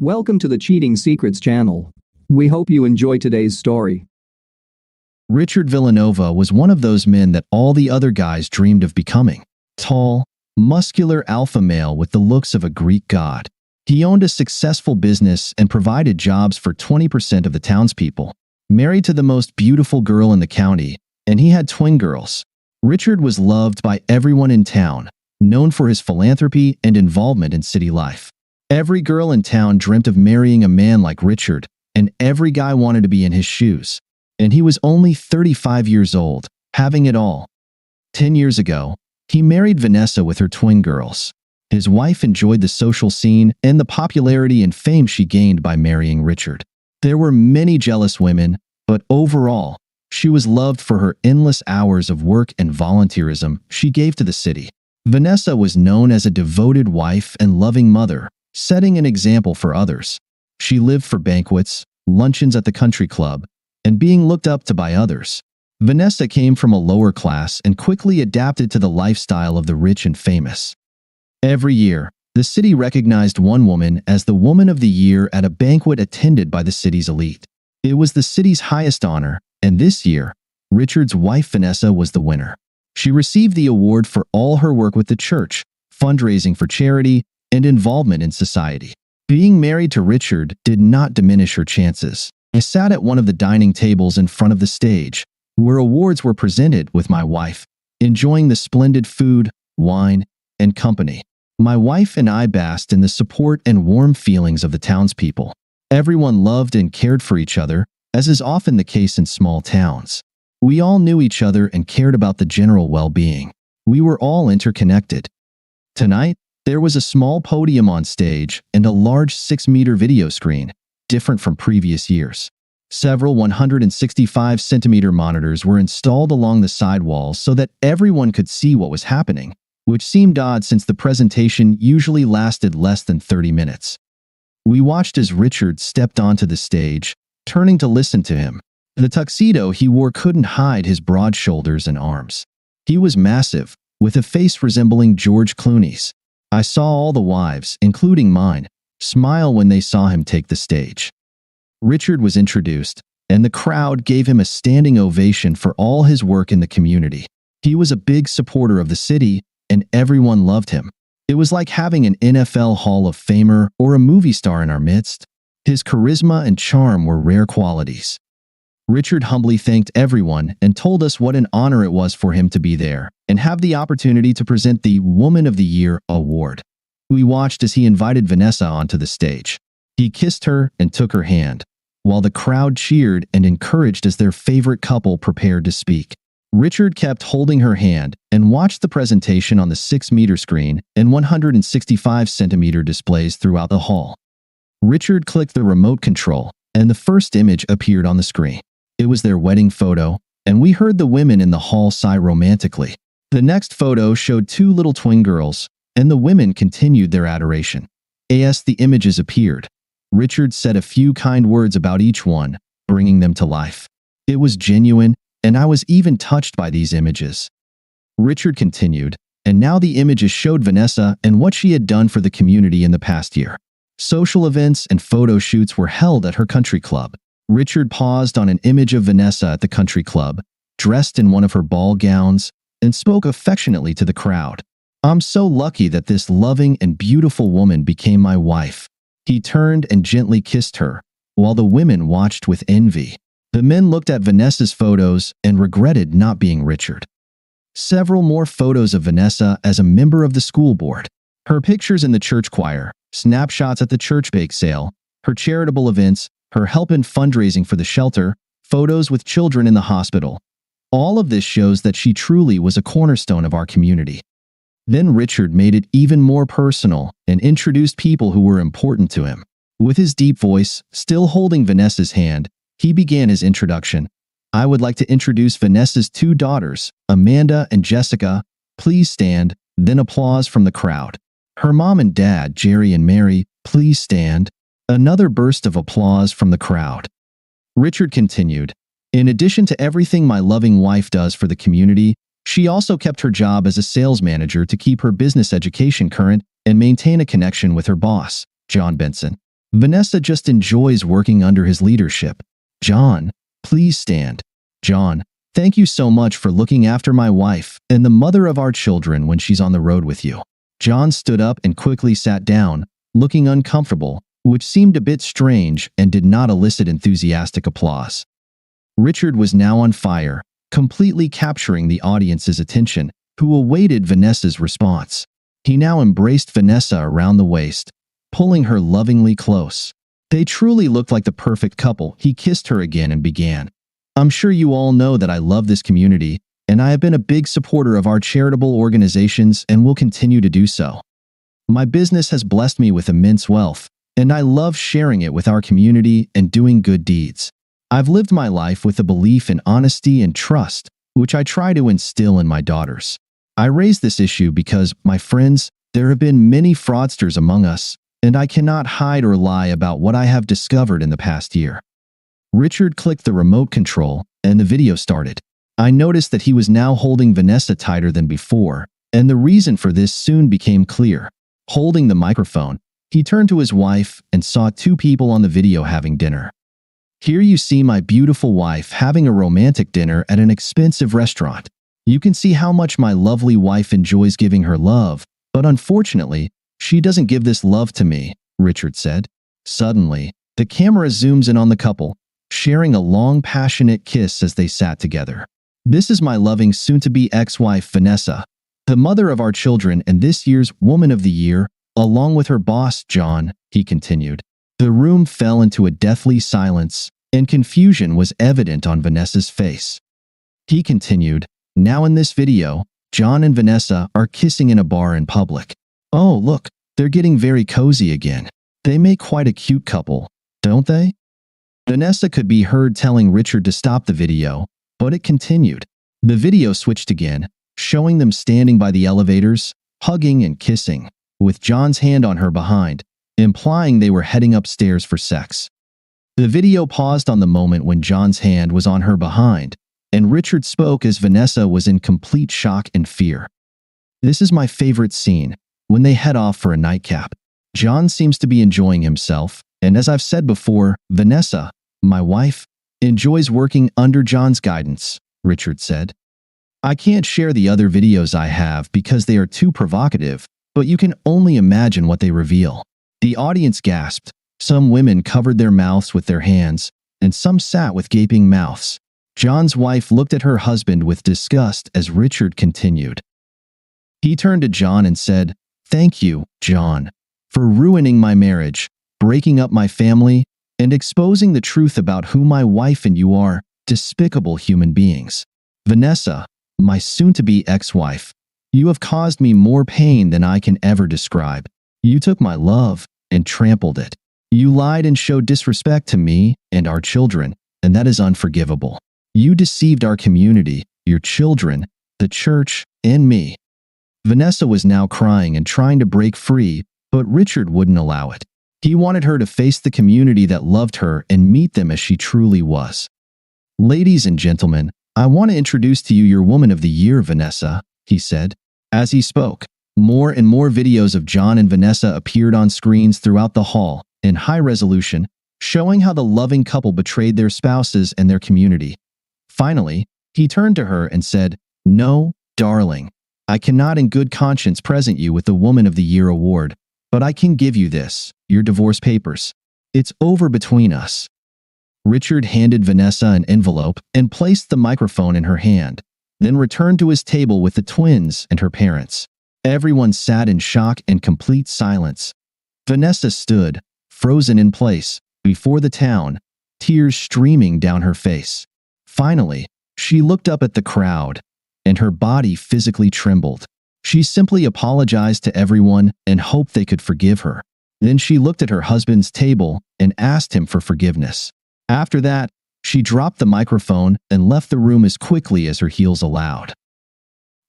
Welcome to the Cheating Secrets channel. We hope you enjoy today's story. Richard Villanova was one of those men that all the other guys dreamed of becoming. Tall, muscular alpha male with the looks of a Greek god. He owned a successful business and provided jobs for 20% of the townspeople. Married to the most beautiful girl in the county, and he had twin girls. Richard was loved by everyone in town, known for his philanthropy and involvement in city life. Every girl in town dreamt of marrying a man like Richard, and every guy wanted to be in his shoes. And he was only 35 years old, having it all. 10 years ago, he married Vanessa with her twin girls. His wife enjoyed the social scene and the popularity and fame she gained by marrying Richard. There were many jealous women, but overall, she was loved for her endless hours of work and volunteerism she gave to the city. Vanessa was known as a devoted wife and loving mother, setting an example for others. She lived for banquets, luncheons at the country club, and being looked up to by others. Vanessa came from a lower class and quickly adapted to the lifestyle of the rich and famous. Every year, the city recognized one woman as the Woman of the Year at a banquet attended by the city's elite. It was the city's highest honor, and this year, Richard's wife Vanessa was the winner. She received the award for all her work with the church, fundraising for charity, and involvement in society. Being married to Richard did not diminish her chances. I sat at one of the dining tables in front of the stage, where awards were presented with my wife, enjoying the splendid food, wine, and company. My wife and I basked in the support and warm feelings of the townspeople. Everyone loved and cared for each other, as is often the case in small towns. We all knew each other and cared about the general well-being. We were all interconnected. Tonight, there was a small podium on stage and a large 6-meter video screen, different from previous years. Several 165-centimeter monitors were installed along the side walls so that everyone could see what was happening, which seemed odd since the presentation usually lasted less than 30 minutes. We watched as Richard stepped onto the stage, turning to listen to him. The tuxedo he wore couldn't hide his broad shoulders and arms. He was massive, with a face resembling George Clooney's. I saw all the wives, including mine, smile when they saw him take the stage. Richard was introduced, and the crowd gave him a standing ovation for all his work in the community. He was a big supporter of the city, and everyone loved him. It was like having an NFL Hall of Famer or a movie star in our midst. His charisma and charm were rare qualities. Richard humbly thanked everyone and told us what an honor it was for him to be there and have the opportunity to present the Woman of the Year award. We watched as he invited Vanessa onto the stage. He kissed her and took her hand, while the crowd cheered and encouraged as their favorite couple prepared to speak. Richard kept holding her hand and watched the presentation on the 6-meter screen and 165-centimeter displays throughout the hall. Richard clicked the remote control, and the first image appeared on the screen. It was their wedding photo, and we heard the women in the hall sigh romantically. The next photo showed 2 little twin girls, and the women continued their adoration. As the images appeared, Richard said a few kind words about each one, bringing them to life. It was genuine, and I was even touched by these images. Richard continued, and now the images showed Vanessa and what she had done for the community in the past year. Social events and photo shoots were held at her country club. Richard paused on an image of Vanessa at the country club, dressed in one of her ball gowns, and spoke affectionately to the crowd. "I'm so lucky that this loving and beautiful woman became my wife." He turned and gently kissed her, while the women watched with envy. The men looked at Vanessa's photos and regretted not being Richard. Several more photos of Vanessa as a member of the school board. Her pictures in the church choir, snapshots at the church bake sale, her charitable events, her help in fundraising for the shelter, photos with children in the hospital. All of this shows that she truly was a cornerstone of our community. Then Richard made it even more personal and introduced people who were important to him. With his deep voice, still holding Vanessa's hand, he began his introduction. "I would like to introduce Vanessa's 2 daughters, Amanda and Jessica. Please stand." Then applause from the crowd. "Her mom and dad, Jerry and Mary. Please stand." Another burst of applause from the crowd. Richard continued, "In addition to everything my loving wife does for the community, she also kept her job as a sales manager to keep her business education current and maintain a connection with her boss, John Benson. Vanessa just enjoys working under his leadership. John, please stand. John, thank you so much for looking after my wife and the mother of our children when she's on the road with you. John stood up and quickly sat down, looking uncomfortable, which seemed a bit strange and did not elicit enthusiastic applause. Richard was now on fire, completely capturing the audience's attention, who awaited Vanessa's response. He now embraced Vanessa around the waist, pulling her lovingly close. They truly looked like the perfect couple. He kissed her again and began. I'm sure you all know that I love this community, and I have been a big supporter of our charitable organizations and will continue to do so. My business has blessed me with immense wealth, and I love sharing it with our community and doing good deeds. I've lived my life with a belief in honesty and trust, which I try to instill in my daughters. I raise this issue because, my friends, there have been many fraudsters among us, and I cannot hide or lie about what I have discovered in the past year. Richard clicked the remote control, and the video started. I noticed that he was now holding Vanessa tighter than before, and the reason for this soon became clear. Holding the microphone, he turned to his wife and saw two people on the video having dinner. Here you see my beautiful wife having a romantic dinner at an expensive restaurant. You can see how much my lovely wife enjoys giving her love, but unfortunately, she doesn't give this love to me, Richard said. Suddenly, the camera zooms in on the couple, sharing a long, passionate kiss as they sat together. This is my loving soon-to-be ex-wife, Vanessa, the mother of our children and this year's Woman of the Year, along with her boss, John, he continued. The room fell into a deathly silence, and confusion was evident on Vanessa's face. He continued, now in this video, John and Vanessa are kissing in a bar in public. Oh, look, they're getting very cozy again. They make quite a cute couple, don't they? Vanessa could be heard telling Richard to stop the video, but it continued. The video switched again, showing them standing by the elevators, hugging and kissing, with John's hand on her behind, implying they were heading upstairs for sex. The video paused on the moment when John's hand was on her behind, and Richard spoke as Vanessa was in complete shock and fear. This is my favorite scene, when they head off for a nightcap. John seems to be enjoying himself, and as I've said before, Vanessa, my wife, enjoys working under John's guidance, Richard said. I can't share the other videos I have because they are too provocative, but you can only imagine what they reveal. The audience gasped. Some women covered their mouths with their hands, and some sat with gaping mouths. John's wife looked at her husband with disgust as Richard continued. He turned to John and said, "Thank you, John, for ruining my marriage, breaking up my family, and exposing the truth about who my wife and you are, despicable human beings. Vanessa, my soon-to-be ex-wife, you have caused me more pain than I can ever describe. You took my love and trampled it. You lied and showed disrespect to me and our children, and that is unforgivable. You deceived our community, your children, the church, and me." Vanessa was now crying and trying to break free, but Richard wouldn't allow it. He wanted her to face the community that loved her and meet them as she truly was. "Ladies and gentlemen, I want to introduce to you your Woman of the Year, Vanessa," he said. As he spoke, more and more videos of John and Vanessa appeared on screens throughout the hall, in high resolution, showing how the loving couple betrayed their spouses and their community. Finally, he turned to her and said, "No, darling, I cannot in good conscience present you with the Woman of the Year award, but I can give you this, your divorce papers. It's over between us." Richard handed Vanessa an envelope and placed the microphone in her hand, then returned to his table with the twins and her parents. Everyone sat in shock and complete silence. Vanessa stood, frozen in place, before the town, tears streaming down her face. Finally, she looked up at the crowd, and her body physically trembled. She simply apologized to everyone and hoped they could forgive her. Then she looked at her husband's table and asked him for forgiveness. After that, she dropped the microphone and left the room as quickly as her heels allowed.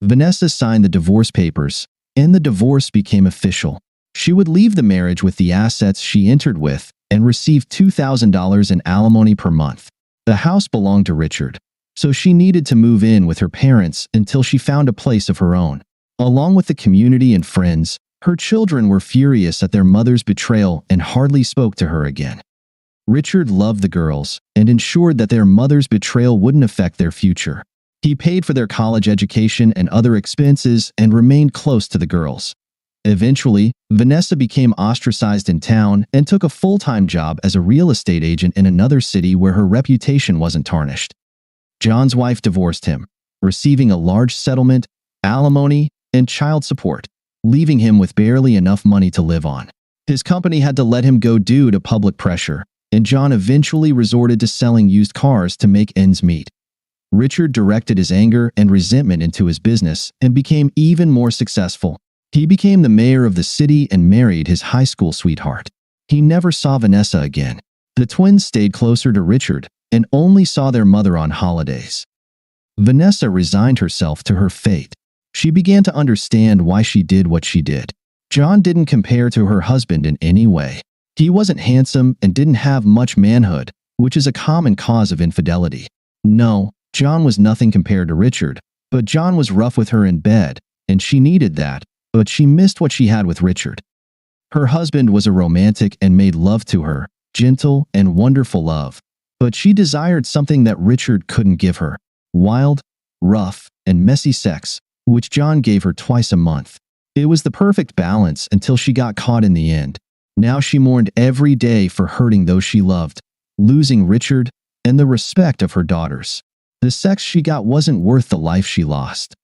Vanessa signed the divorce papers, and the divorce became official. She would leave the marriage with the assets she entered with and receive $2,000 in alimony per month. The house belonged to Richard, so she needed to move in with her parents until she found a place of her own. Along with the community and friends, Her children were furious at their mother's betrayal and hardly spoke to her again. Richard loved the girls and ensured that their mother's betrayal wouldn't affect their future. He paid for their college education and other expenses and remained close to the girls. Eventually, Vanessa became ostracized in town and took a full-time job as a real estate agent in another city where her reputation wasn't tarnished. John's wife divorced him, receiving a large settlement, alimony, and child support, leaving him with barely enough money to live on. His company had to let him go due to public pressure, and John eventually resorted to selling used cars to make ends meet. Richard directed his anger and resentment into his business and became even more successful. He became the mayor of the city and married his high school sweetheart. He never saw Vanessa again. The twins stayed closer to Richard and only saw their mother on holidays. Vanessa resigned herself to her fate. She began to understand why she did what she did. John didn't compare to her husband in any way. He wasn't handsome and didn't have much manhood, which is a common cause of infidelity. No, John was nothing compared to Richard, but John was rough with her in bed, and she needed that, but she missed what she had with Richard. Her husband was a romantic and made love to her, gentle and wonderful love, but she desired something that Richard couldn't give her: wild, rough, and messy sex, which John gave her twice a month. It was the perfect balance until she got caught in the end. Now she mourned every day for hurting those she loved, losing Richard, and the respect of her daughters. The sex she got wasn't worth the life she lost.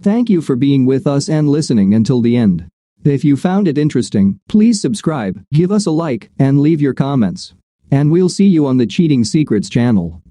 Thank you for being with us and listening until the end. If you found it interesting, please subscribe, give us a like, and leave your comments. And we'll see you on the Cheating Secrets channel.